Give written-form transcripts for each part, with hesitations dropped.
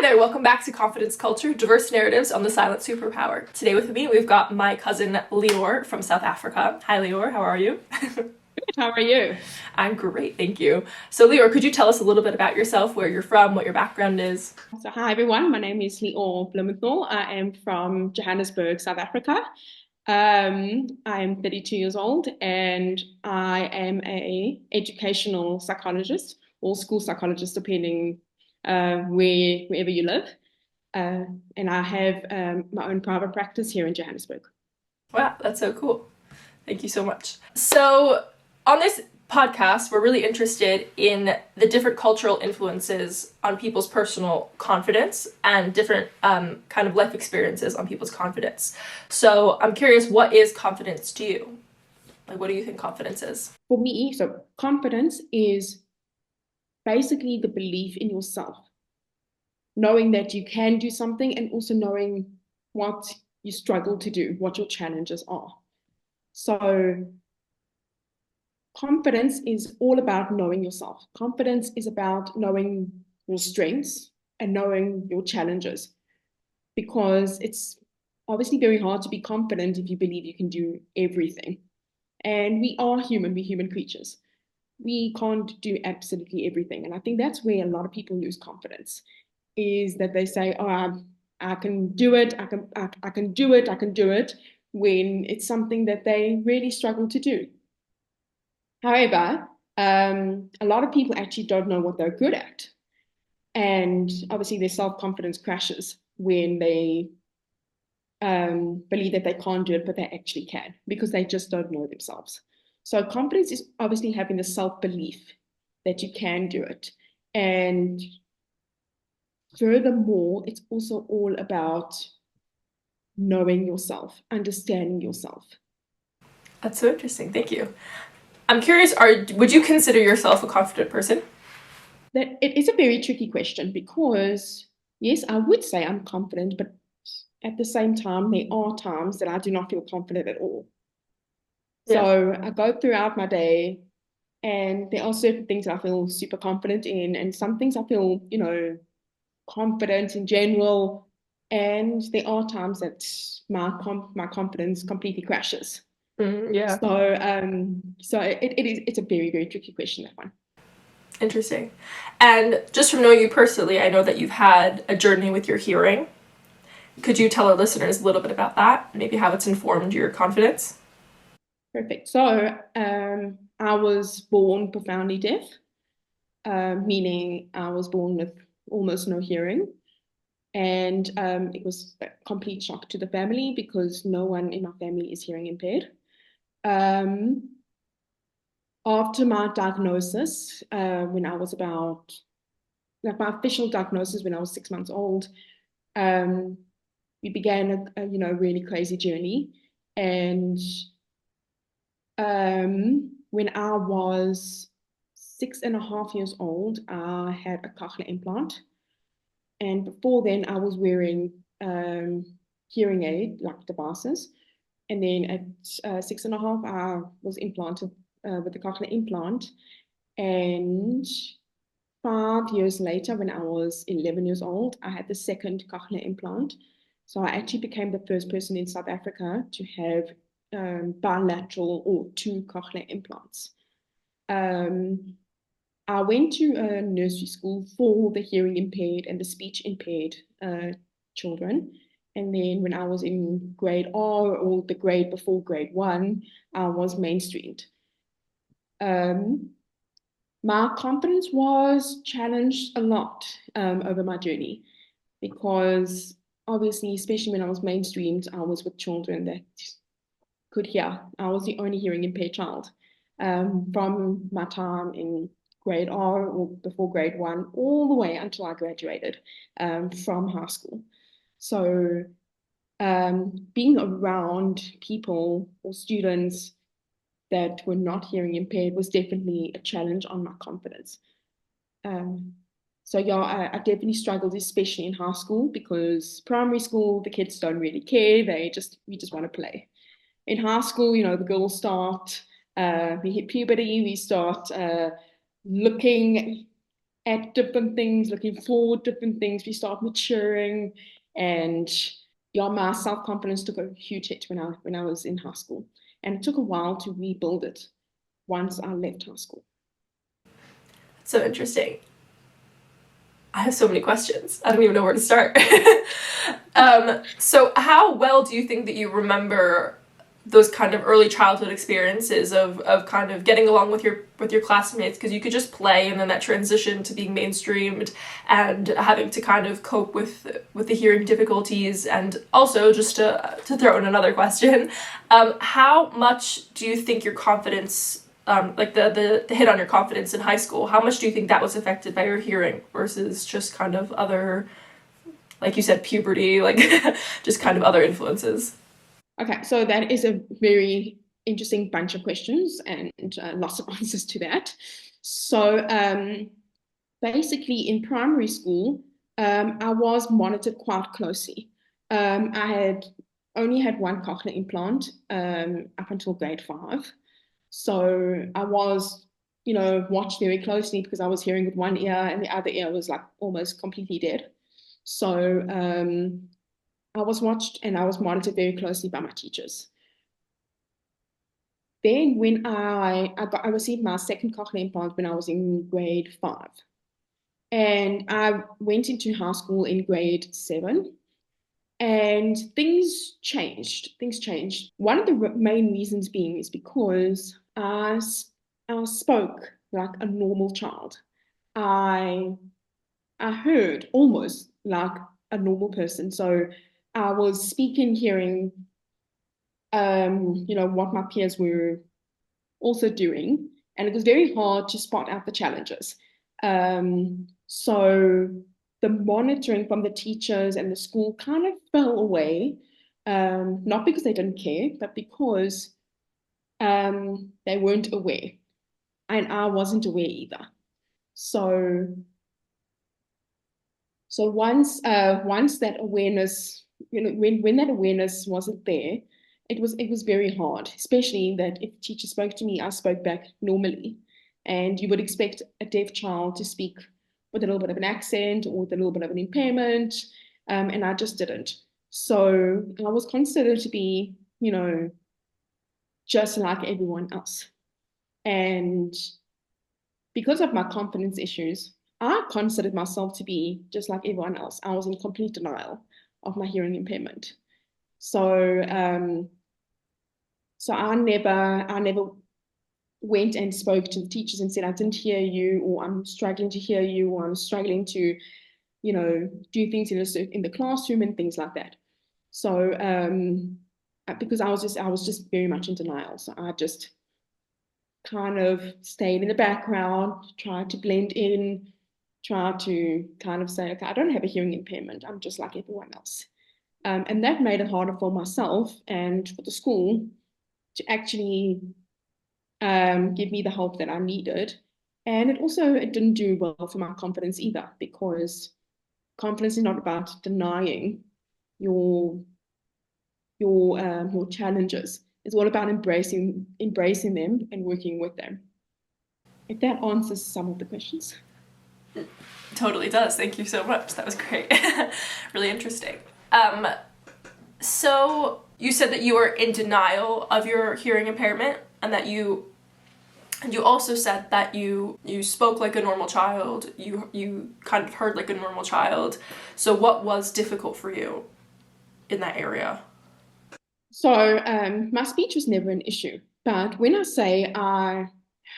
there, welcome back to Confidence Culture, Diverse Narratives on the Silent Superpower. Today with me, we've got my cousin Lior from South Africa. Hi Lior, how are you? How are you? I'm great, thank you. So Lior, could you tell us a little bit about yourself, where you're from, what your background is? So, hi everyone. My name is Lior Blumenthal. I am from Johannesburg, South Africa. I am 32 years old, and I am a educational psychologist or school psychologist, depending wherever you live. Uh, and I have my own private practice here in Johannesburg. Wow, that's so cool. Thank you so much. So, on this podcast, we're really interested in the different cultural influences on people's personal confidence and different kind of life experiences on people's confidence. So, I'm curious, what is confidence to you? Like, what do you think confidence is? For me, so confidence is basically the belief in yourself, knowing that you can do something and also knowing what you struggle to do, what your challenges are. So, confidence is all about knowing yourself. Confidence is about knowing your strengths and knowing your challenges, because it's obviously very hard to be confident if you believe you can do everything. And we are human, we're human creatures. We can't do absolutely everything. And I think that's where a lot of people lose confidence, is that they say, oh, I can do it, I can do it, I can do it, when it's something that they really struggle to do. However, a lot of people actually don't know what they're good at. And obviously, their self confidence crashes when they believe that they can't do it, but they actually can, because they just don't know themselves. So, confidence is obviously having the self belief that you can do it. And furthermore, it's also all about knowing yourself, understanding yourself. That's so interesting. Thank you. I'm curious, would you consider yourself a confident person? That it is a very tricky question, because yes, I would say I'm confident, but at the same time, there are times that I do not feel confident at all. Yeah. So I go throughout my day, and there are certain things I feel super confident in, and some things I feel, confident in general. And there are times that my confidence completely crashes. Yeah. So it's a very, very tricky question, that one. Interesting. And just from knowing you personally, I know that you've had a journey with your hearing. Could you tell our listeners a little bit about that? Maybe how it's informed your confidence? Perfect. So I was born profoundly deaf, meaning I was born with almost no hearing. And it was a complete shock to the family, because no one in my family is hearing impaired. Um, After my diagnosis, when I was about, like my official diagnosis when I was 6 months old, um, we began a really crazy journey. And when I was 6.5 years old, I had a cochlear implant. And before then, I was wearing hearing aid like devices. And then at 6.5, I was implanted with the cochlear implant. And 5 years later, when I was 11 years old, I had the second cochlear implant. So I actually became the first person in South Africa to have bilateral or two cochlear implants. Um, I went to a nursery school for the hearing impaired and the speech impaired children. And then when I was in grade R, or the grade before grade one, I was mainstreamed. Um, my confidence was challenged a lot over my journey, because obviously, especially when I was mainstreamed, I was with children that could hear. I was the only hearing impaired child from my time in grade R, or before grade one, all the way until I graduated from high school. So being around people or students that were not hearing impaired was definitely a challenge on my confidence. Um, so yeah, I definitely struggled, especially in high school, because primary school, the kids don't really care. We just want to play. In high school, the girls start, we hit puberty, we start looking at different things, looking forward to different things. We start maturing, and yeah, my self-confidence took a huge hit when I was in high school, and it took a while to rebuild it once I left high school. So interesting. I have so many questions. I don't even know where to start. So how well do you think that you remember those kind of early childhood experiences of kind of getting along with your classmates, because you could just play, and then that transition to being mainstreamed and having to kind of cope with the hearing difficulties? And also, just to throw in another question, how much do you think your confidence, like the hit on your confidence in high school, how much do you think that was affected by your hearing versus just kind of other, like you said, puberty, like just kind of other influences? Okay, so that is a very interesting bunch of questions and lots of answers to that. So basically, in primary school, I was monitored quite closely. I had only had one cochlear implant up until grade 5. So I was, watched very closely because I was hearing with one ear and the other ear was like almost completely dead. So I was watched and I was monitored very closely by my teachers. Then when I received my second cochlear implant when I was in grade 5. And I went into high school in grade 7, and things changed. Things changed. One of the main reasons being is because I spoke like a normal child. I I heard almost like a normal person. So I was speaking, hearing, what my peers were also doing, and it was very hard to spot out the challenges. So the monitoring from the teachers and the school kind of fell away, not because they didn't care, but because they weren't aware, and I wasn't aware either. So once that awareness, when that awareness wasn't there, it was very hard, especially that if a teacher spoke to me, I spoke back normally. And you would expect a deaf child to speak with a little bit of an accent or with a little bit of an impairment, and I just didn't. So I was considered to be, just like everyone else. And because of my confidence issues, I considered myself to be just like everyone else. I was in complete denial of my hearing impairment. So, I never went and spoke to the teachers and said I didn't hear you, or I'm struggling to hear you, or I'm struggling to, do things in the classroom and things like that. So, because I was just very much in denial. So I just kind of stayed in the background, tried to blend in, tried to kind of say, okay, I don't have a hearing impairment. I'm just like everyone else. And that made it harder for myself and for the school to actually give me the help that I needed. And it didn't do well for my confidence either, because confidence is not about denying your your challenges. It's all about embracing them and working with them. If that answers some of the questions. Totally does. Thank you so much. That was great. Really interesting. So you said that you were in denial of your hearing impairment, and that you also said that you spoke like a normal child. You kind of heard like a normal child. So what was difficult for you in that area? So my speech was never an issue. But when I say I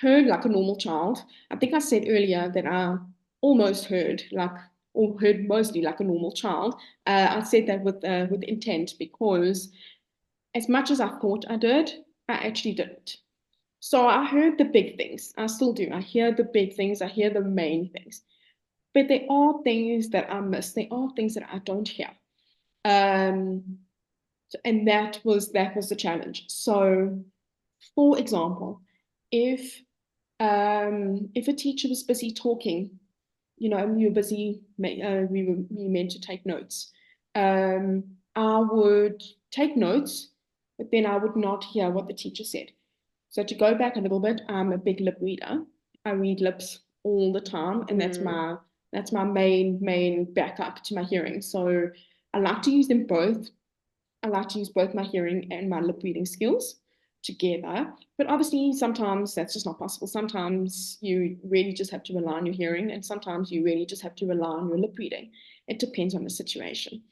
heard like a normal child, I think I said earlier that I almost heard like, or heard mostly like a normal child. I said that with intent, because as much as I thought I did, I actually didn't. So I heard the big things. I still do. I hear the big things. I hear the main things. But there are things that I miss. There are things that I don't hear. Um, and that was the challenge. So, for example, if a teacher was busy talking, and we were busy, we meant to take notes. I would take notes, but then I would not hear what the teacher said. So to go back a little bit, I'm a big lip reader. I read lips all the time, and that's my main backup to my hearing. So I like to use them both. I like to use both my hearing and my lip reading skills together. But obviously, sometimes that's just not possible. Sometimes you really just have to rely on your hearing, and sometimes you really just have to rely on your lip reading. It depends on the situation.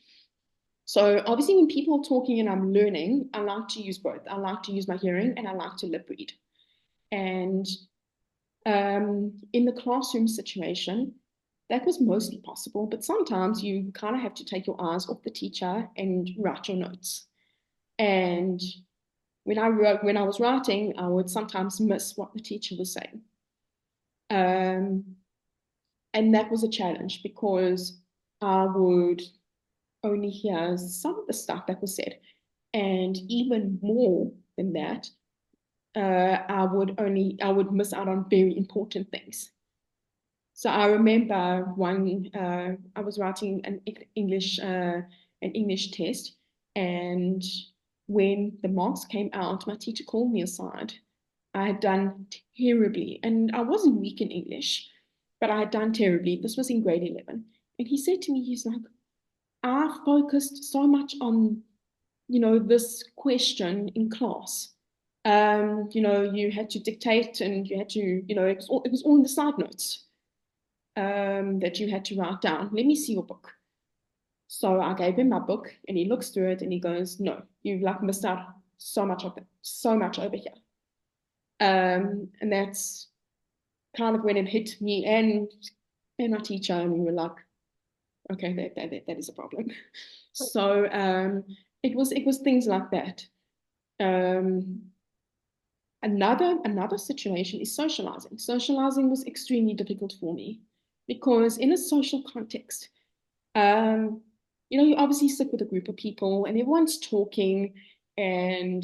So obviously, when people are talking and I'm learning, I like to use both. I like to use my hearing and I like to lip read. And in the classroom situation, that was mostly possible, but sometimes you kind of have to take your eyes off the teacher and write your notes. And when I was writing, I would sometimes miss what the teacher was saying. And that was a challenge because I would only hear some of the stuff that was said. And even more than that, I would miss out on very important things. So I remember I was writing an English test, and when the marks came out, my teacher called me aside. I had done terribly, and I wasn't weak in English, but I had done terribly. This was in grade 11, and he said to me, he's like, "I focused so much on, this question in class. You had to dictate, and you had to, it was all in the side notes." That you had to write down. Let me see your book. So I gave him my book and he looks through it and he goes, "No, you've like missed out so much of it, so much over here." And that's kind of when it hit me and my teacher, and we were like, okay, that is a problem. So it was things like that. Um, another situation is socializing. Socializing was extremely difficult for me because in a social context, um, you obviously sit with a group of people and everyone's talking, and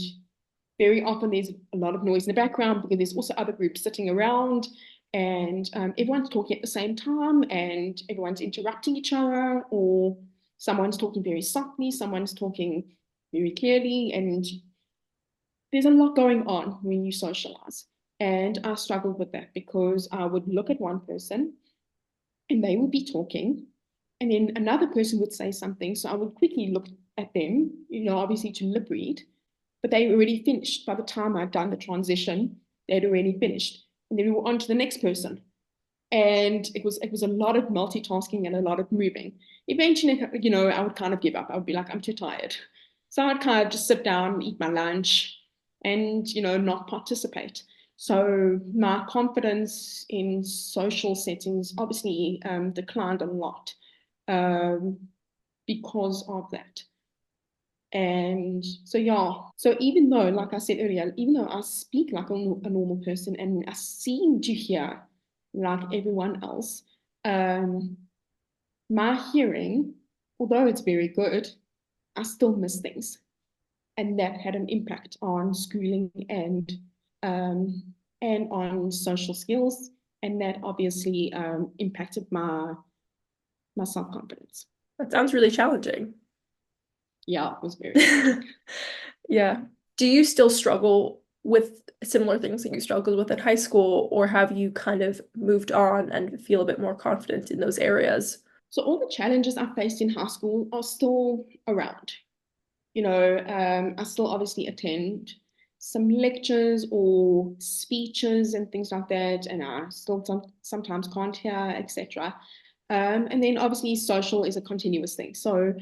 very often there's a lot of noise in the background because there's also other groups sitting around, and everyone's talking at the same time and everyone's interrupting each other, or someone's talking very softly, someone's talking very clearly, and there's a lot going on when you socialize. And I struggled with that because I would look at one person and they would be talking, and then another person would say something. So I would quickly look at them, obviously to lip read, but they were already finished. By the time I'd done the transition, they'd already finished. And then we were on to the next person. And it was a lot of multitasking and a lot of moving. Eventually, I would kind of give up. I would be like, I'm too tired. So I'd kind of just sit down, eat my lunch, and not participate. So my confidence in social settings obviously declined a lot um, because of that. And so, yeah, so even though, like I said earlier, even though I speak like a normal person and I seem to hear like everyone else, um, my hearing, although it's very good, I still miss things. And that had an impact on schooling um, and on social skills. And that obviously impacted my self-confidence. That sounds really challenging. Yeah, it was very challenging. Yeah. Do you still struggle with similar things that you struggled with in high school, or have you kind of moved on and feel a bit more confident in those areas? So all the challenges I faced in high school are still around. I still obviously attend some lectures or speeches and things like that, and I still sometimes can't hear, etc. And then obviously social is a continuous thing. So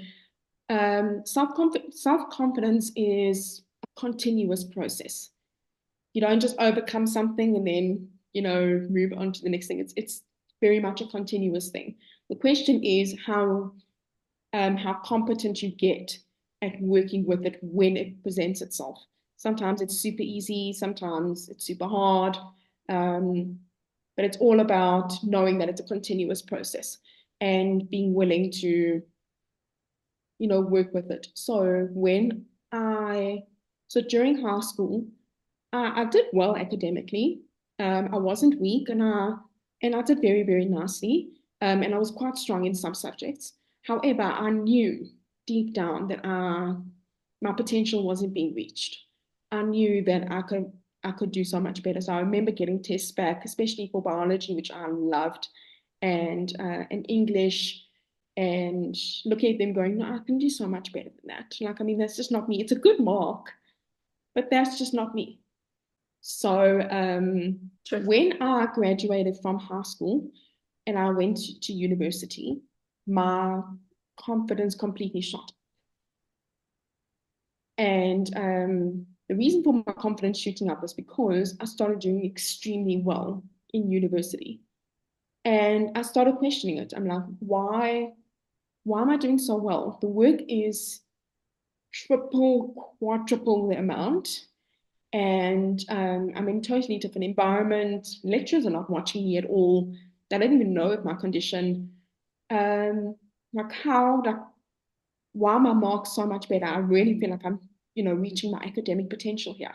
self-confidence is a continuous process. You don't just overcome something and then move on to the next thing. It's very much a continuous thing. The question is how competent you get at working with it when it presents itself. Sometimes it's super easy, sometimes it's super hard, but it's all about knowing that it's a continuous process and being willing to work with it. So during high school, I did well academically. I wasn't weak, and I did very, very nicely. And I was quite strong in some subjects. However, I knew deep down that my potential wasn't being reached. I knew that I could do so much better. So I remember getting tests back, especially for biology, which I loved, and English, and looking at them going, no, I can do so much better than that. Like, I mean, that's just not me. It's a good mark, but that's just not me. So Sure. when I graduated from high school and I went to university, my confidence completely shot. And the reason for my confidence shooting up was because I started doing extremely well in university. And I started questioning it. I'm like, why am I doing so well? The work is triple, quadruple the amount. And I'm in a totally different environment. Lecturers are not watching me at all. They don't even know of my condition. Like why are my marks so much better? I really feel like I'm, reaching my academic potential here.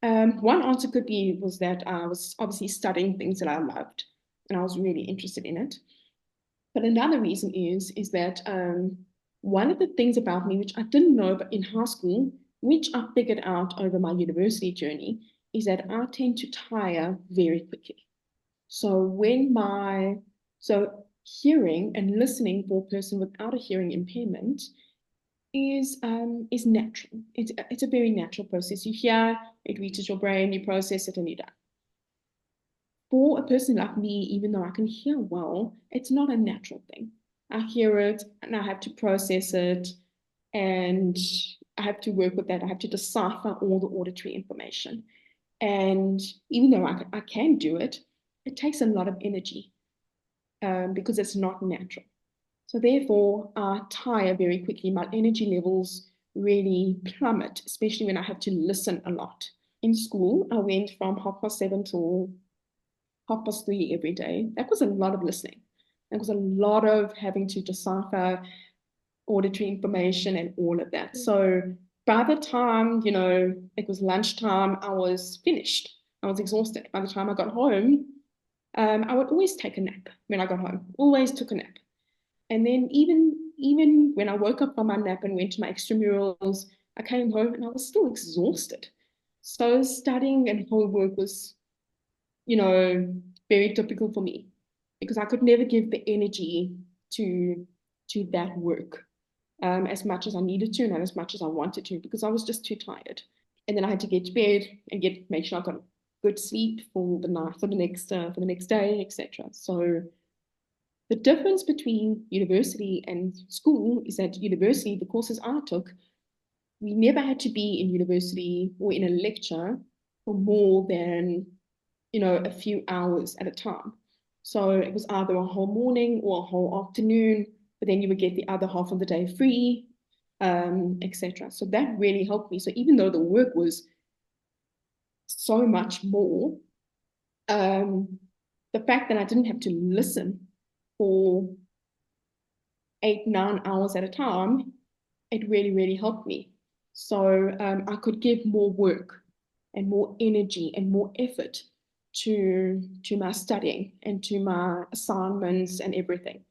One answer could be was that I was obviously studying things that I loved, and I was really interested in it. But another reason is that one of the things about me, which I didn't know in high school, which I figured out over my university journey, is that I tend to tire very quickly. So so hearing and listening for a person without a hearing impairment is natural. It's a very natural process. You hear, it reaches your brain, you process it, and you're done. For a person like me, even though I can hear well, it's not a natural thing. I hear it and I have to process it, and I have to work with that. I have to decipher all the auditory information. And even though I can do it, it takes a lot of energy because it's not natural. So therefore, I tire very quickly. My energy levels really plummet, especially when I have to listen a lot. In school, I went from 7:30 till 3:30 every day. That was a lot of listening. That was a lot of having to decipher auditory information and all of that. So by the time, it was lunchtime, I was finished. I was exhausted. By the time I got home, I would always take a nap when I got home. Always took a nap. And then even when I woke up from my nap and went to my extramurals, I came home and I was still exhausted. So studying and homework was, very difficult for me because I could never give the energy to that work as much as I needed to and as much as I wanted to because I was just too tired. And then I had to get to bed and make sure I got good sleep for the night, for the next day, etc. So the difference between university and school is that university, the courses I took, we never had to be in university or in a lecture for more than, a few hours at a time. So it was either a whole morning or a whole afternoon, but then you would get the other half of the day free, etc. So that really helped me. So even though the work was so much more, um, the fact that I didn't have to listen for 8, 9 hours at a time, it really, really helped me. So I could give more work and more energy and more effort to my studying and to my assignments and everything.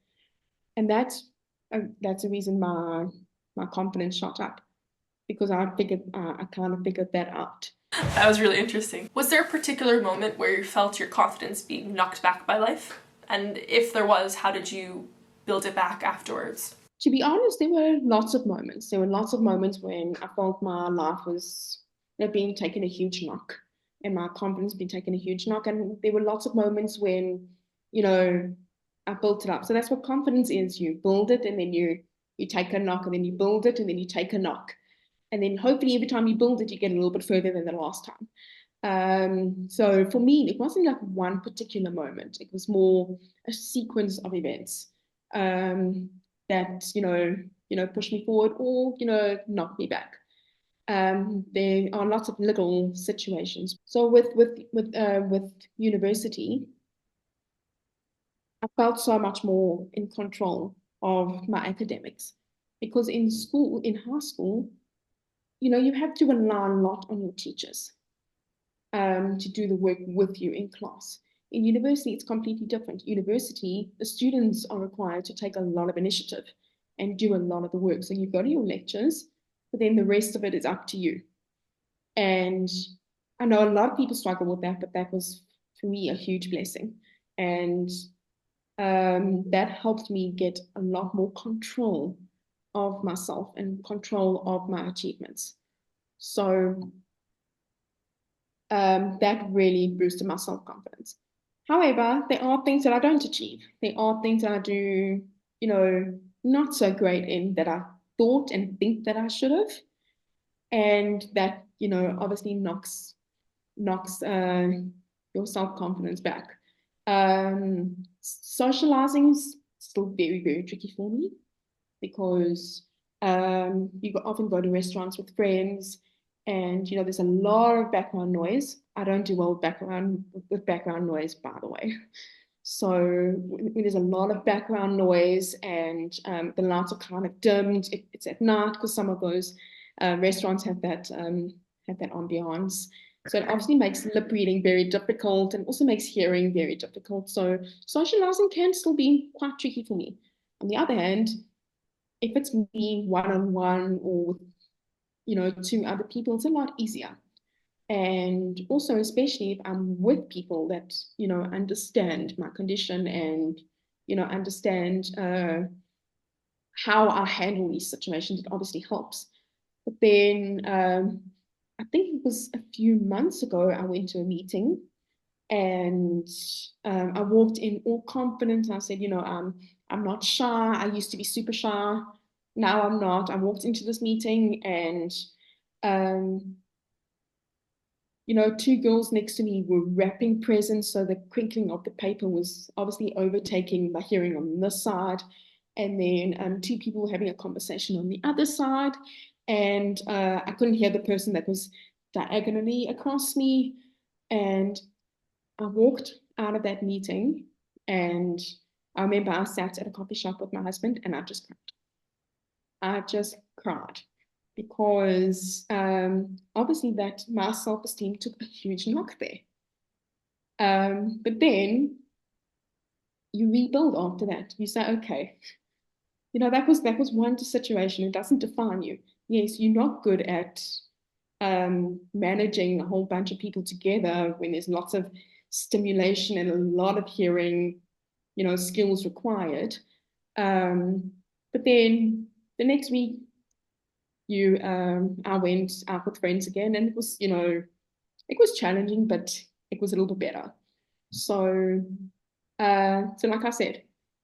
And that's the reason my confidence shot up because I kind of figured that out. That was really interesting. Was there a particular moment where you felt your confidence being knocked back by life? And if there was, how did you build it back afterwards? To be honest, there were lots of moments. There were lots of moments when I felt my life was being taken a huge knock and my confidence being taken a huge knock. And there were lots of moments when, I built it up. So that's what confidence is. You build it and then you take a knock and then you build it and then you take a knock. And then hopefully every time you build it, you get a little bit further than the last time. So for me, it wasn't like one particular moment. It was more a sequence of events that push me forward or knock me back. There are lots of little situations. So with university, I felt so much more in control of my academics because in high school, you have to rely a lot on your teachers to do the work with you in class. In university, it's completely different. University, the students are required to take a lot of initiative and do a lot of the work. So you go to your lectures, but then the rest of it is up to you. And I know a lot of people struggle with that, but that was for me a huge blessing. And that helped me get a lot more control of myself and control of my achievements. So that really boosted my self-confidence. However, there are things that I don't achieve. There are things that I do, not so great in that I thought and think that I should have. And that, obviously knocks your self-confidence back. Socializing is still very, very tricky for me because you often go to restaurants with friends and there's a lot of background noise. I don't do well with background noise, by the way. So when there's a lot of background noise and the lights are kind of dimmed, it's at night because some of those restaurants have that ambiance. So it obviously makes lip reading very difficult and also makes hearing very difficult. So socializing can still be quite tricky for me. On the other hand, if it's me one-on-one or with, two other people, it's a lot easier. And also, especially if I'm with people that, understand my condition and, understand how I handle these situations, it obviously helps. But then I think it was a few months ago, I went to a meeting and I walked in all confident. I said, I'm not shy. I used to be super shy. Now I'm not. I walked into this meeting and um, two girls next to me were wrapping presents, so the crinkling of the paper was obviously overtaking my hearing on this side. And then two people were having a conversation on the other side, and I couldn't hear the person that was diagonally across me. And I walked out of that meeting, and I remember I sat at a coffee shop with my husband, and I just cried. I just cried because obviously that my self-esteem took a huge knock there. But then you rebuild after that. You say, okay, that was one situation. It doesn't define you. Yes, you're not good at managing a whole bunch of people together when there's lots of stimulation and a lot of hearing, skills required. But then the next week I went out with friends again, and it was challenging, but it was a little bit better. So like I said,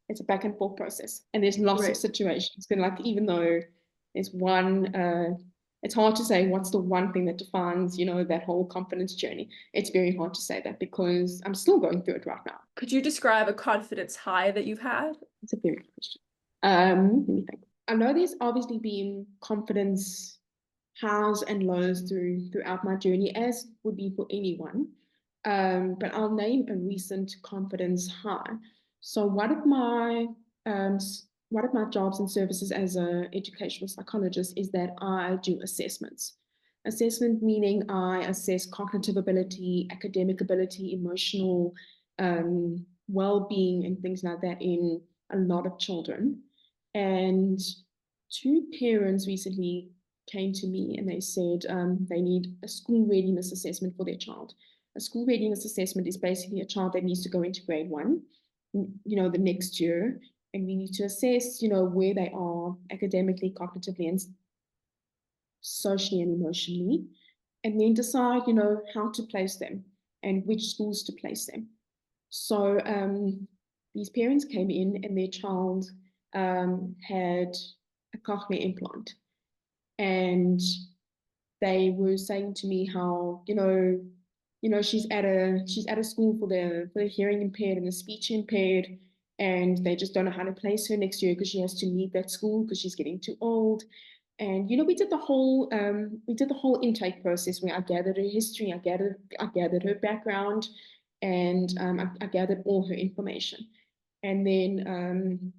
it's a back and forth process, and there's lots of situations. And like even though there's one, it's hard to say what's the one thing that defines that whole confidence journey. It's very hard to say that because I'm still going through it right now. Could you describe a confidence high that you've had? It's a very good question. Let me think. I know there's obviously been confidence highs and lows throughout my journey, as would be for anyone. But I'll name a recent confidence high. So um, one of my jobs and services as an educational psychologist is that I do assessments. Assessment meaning I assess cognitive ability, academic ability, emotional well-being, and things like that in a lot of children. And two parents recently came to me and they said they need a school readiness assessment for their child. A school readiness assessment is basically a child that needs to go into grade one, the next year, and we need to assess, where they are academically, cognitively, and socially and emotionally, and then decide, how to place them and which schools to place them. So these parents came in and their child had a cochlear implant, and they were saying to me how she's at a school for the hearing impaired and the speech impaired, and they just don't know how to place her next year because she has to leave that school because she's getting too old. And we did the whole intake process where I gathered her history, I gathered her background, and I gathered all her information. And then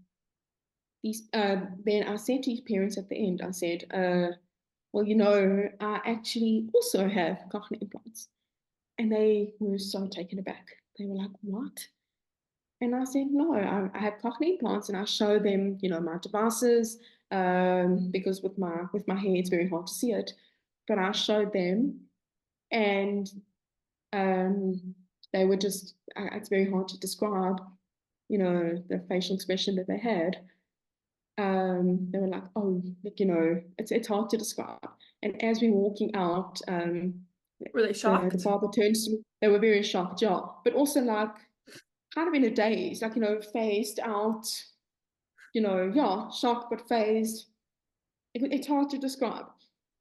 then I said to his parents at the end, I said, well, I actually also have cochlear implants. And they were so taken aback. They were like, what? And I said, no, I have cochlear implants, and I show them, my devices, because with my hair, it's very hard to see it. But I showed them And they were just, it's very hard to describe, the facial expression that they had. They were like, oh, like, it's hard to describe. And as we're walking out, Were they the shocked? father turns to me, they were very shocked, yeah, but also like kind of in a daze, like, phased out, yeah, shocked but phased. It's hard to describe.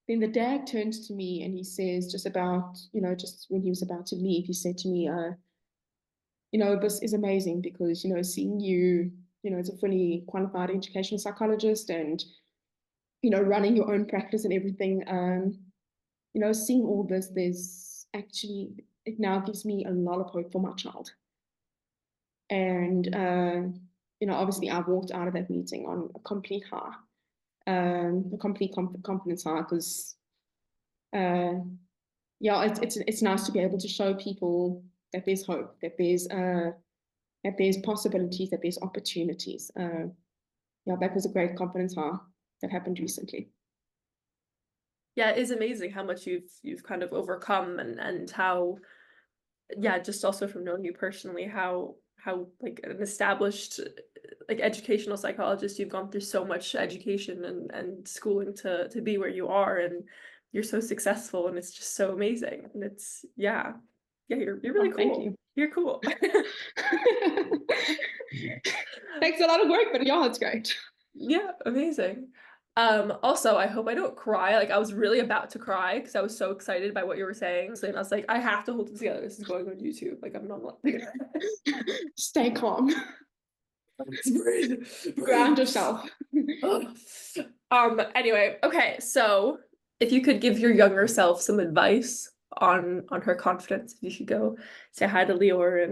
Then the dad turns to me and he says, just about, just when he was about to leave, he said to me, this is amazing because, seeing you, as a fully qualified educational psychologist and, running your own practice and everything, seeing all this, it now gives me a lot of hope for my child. And, obviously I walked out of that meeting on a complete high, a complete confidence high, because, yeah, it's nice to be able to show people that there's hope, that there's possibilities, that there's opportunities. Yeah, that was a great confidence high that happened recently. Yeah, it is amazing how much you've kind of overcome, and how, yeah, just also from knowing you personally, how like an established like educational psychologist, you've gone through so much education and schooling to be where you are, and you're so successful, and it's just so amazing. And it's, yeah, you're really Oh, thank cool. you. You're cool. Takes a lot of work, but yeah, it's great. Yeah, amazing. Also, I hope I don't cry. Like, I was really about to cry because I was so excited by what you were saying. So, and I was like, I have to hold it together. This is going on YouTube. Like, I'm not like Stay calm. breathe, Ground breathe. yourself. Anyway, okay, so if you could give your younger self some advice on her confidence, if you should go say hi to Lior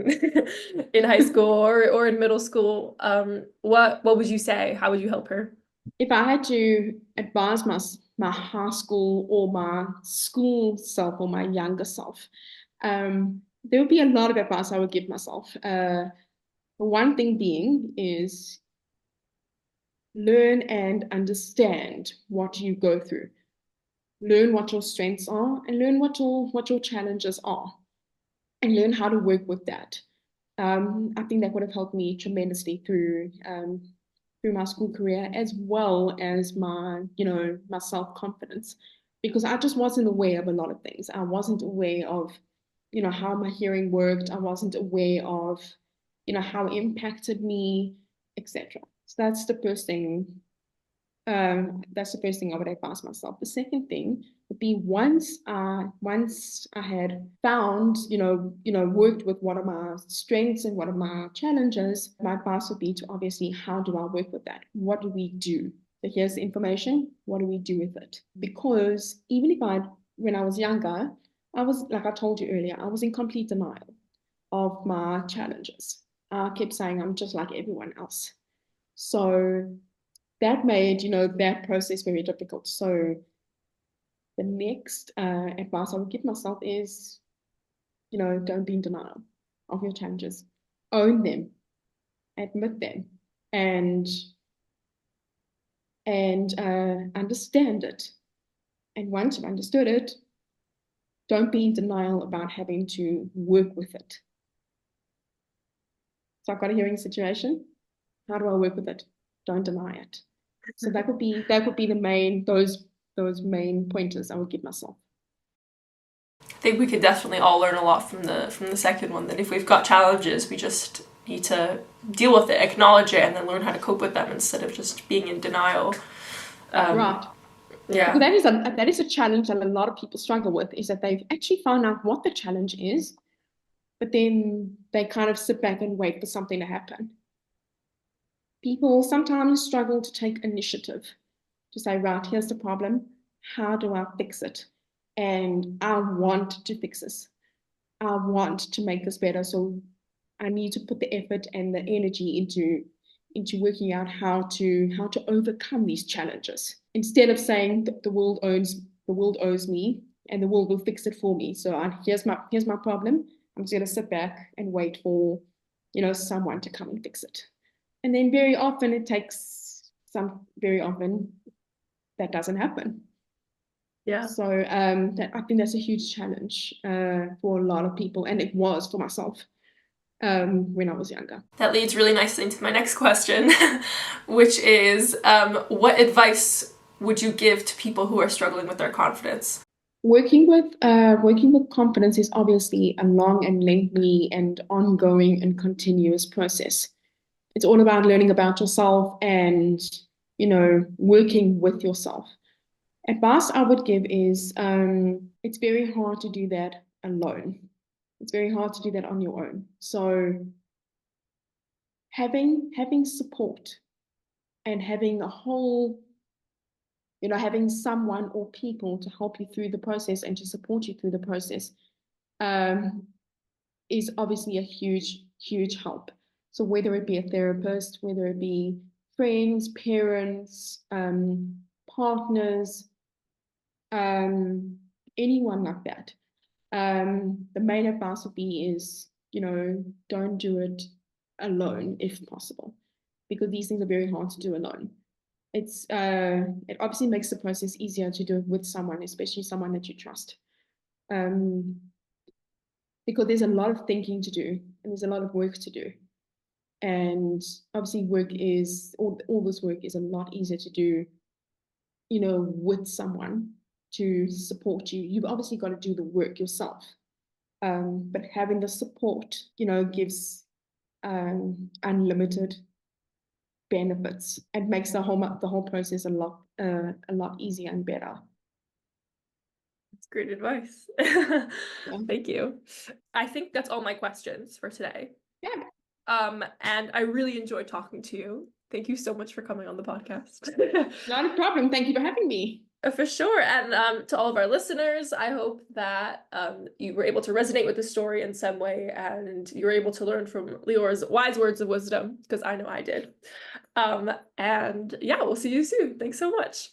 in high school or in middle school, what would you say? How would you help her? If I had to advise my high school or my school self or my younger self, there would be a lot of advice I would give myself. One thing being is learn and understand what you go through. Learn what your strengths are and learn what your challenges are, and learn how to work with that. I think that would have helped me tremendously through my school career, as well as my self-confidence, because I just wasn't aware of a lot of things. I wasn't aware of, how my hearing worked. I wasn't aware of, how it impacted me, etc. So that's the first thing I would advise myself. The second thing would be once I had found, worked with what are my strengths and what are my challenges, my advice would be to obviously, how do I work with that? What do we do? So here's the information. What do we do with it? Because even when I was younger, I was, like I told you earlier, I was in complete denial of my challenges. I kept saying I'm just like everyone else. So that made, that process very difficult. So the next advice I would give myself is, don't be in denial of your challenges. Own them, admit them, and understand it. And once you've understood it, don't be in denial about having to work with it. So I've got a hearing situation. How do I work with it? Don't deny it. So that would be the main those main pointers I would give myself. I think we could definitely all learn a lot from the second one. That if we've got challenges, we just need to deal with it, acknowledge it, and then learn how to cope with them instead of just being in denial. Right. Yeah. Because that is a challenge that a lot of people struggle with, is that they've actually found out what the challenge is, but then they kind of sit back and wait for something to happen. People sometimes struggle to take initiative, to say, right, here's the problem. How do I fix it? And I want to fix this. I want to make this better. So I need to put the effort and the energy into working out how to overcome these challenges, instead of saying that the world owes me and the world will fix it for me. So here's my problem. I'm just going to sit back and wait for someone to come and fix it. And then very often that doesn't happen. Yeah. So that I think that's a huge challenge for a lot of people, and it was for myself when I was younger. That leads really nicely into my next question, which is what advice would you give to people who are struggling with their confidence? Working with confidence is obviously a long and lengthy and ongoing and continuous process. It's all about learning about yourself and, working with yourself. Advice I would give is it's very hard to do that alone. It's very hard to do that on your own. So having support and having a whole, having someone or people to help you through the process and to support you through the process um, is obviously a huge, huge help. So whether it be a therapist, whether it be friends, parents, partners, anyone like that. The main advice would be is, don't do it alone if possible, because these things are very hard to do alone. It obviously makes the process easier to do it with someone, especially someone that you trust. Um, because there's a lot of thinking to do and there's a lot of work to do. And obviously all this work is a lot easier to do, with someone to support you. You've obviously got to do the work yourself. But having the support, gives unlimited benefits and makes the whole process a lot easier and better. That's great advice. Yeah. Thank you. I think that's all my questions for today. Yeah. And I really enjoyed talking to you. Thank you so much for coming on the podcast. Not a problem. Thank you for having me. For sure. And to all of our listeners, I hope that you were able to resonate with the story in some way and you were able to learn from Lior's wise words of wisdom, because I know I did. And yeah, we'll see you soon. Thanks so much.